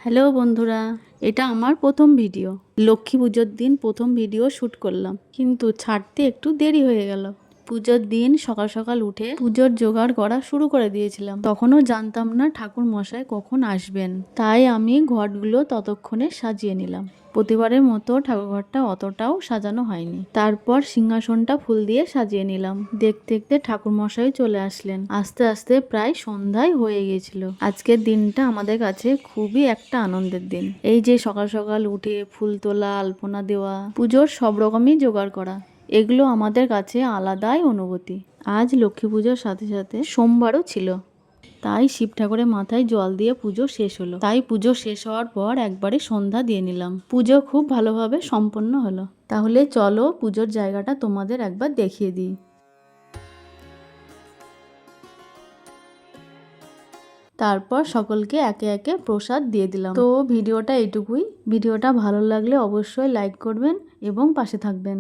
Hello বন্ধুরা, এটা আমার প্রথম ভিডিও। লক্ষ্মী পুজোর দিন প্রথম ভিডিও শ্যুট করলাম, কিন্তু ছাড়তে একটু দেরি হয়ে গেল। পুজোর দিন সকাল সকাল উঠে পুজোর জোগাড় করা শুরু করে দিয়েছিলাম। তখনও জানতাম না ঠাকুর মশাই কখন আসবেন, তাই আমি ঘটগুলো ততক্ষণে সাজিয়ে নিলাম। প্রতিবারের মতো ঠাকুরঘরটা অতটাও সাজানো হয়নি। তারপর সিংহাসনটা ফুল দিয়ে সাজিয়ে নিলাম। দেখতে দেখতে ঠাকুর মশাই চলে আসলেন। আস্তে আস্তে প্রায় সন্ধ্যায় হয়ে গিয়েছিল। আজকের দিনটা আমাদের কাছে খুবই একটা আনন্দের দিন। এই যে সকাল সকাল উঠে ফুল তোলা, আলপনা দেওয়া, পুজোর সব রকমই জোগাড় করা, এগুলো আমাদের কাছে আলাদাই অনুভূতি। আজ লক্ষ্মী পুজোর সাথে সাথে সোমবারও ছিল, তাই শিব ঠাকুরের মাথায় জল দিয়ে পুজো শেষ হলো। তাই পুজো শেষ হওয়ার পর একবারে সন্ধ্যা দিয়ে নিলাম। পুজো খুব ভালোভাবে সম্পন্ন হলো। তাহলে চলো পুজোর জায়গাটা তোমাদের একবার দেখিয়ে দিই। তারপর সকলকে একে একে প্রসাদ দিয়ে দিলাম। তো ভিডিওটা এইটুকুই। ভিডিওটা ভালো লাগলে অবশ্যই লাইক করবেন এবং পাশে থাকবেন।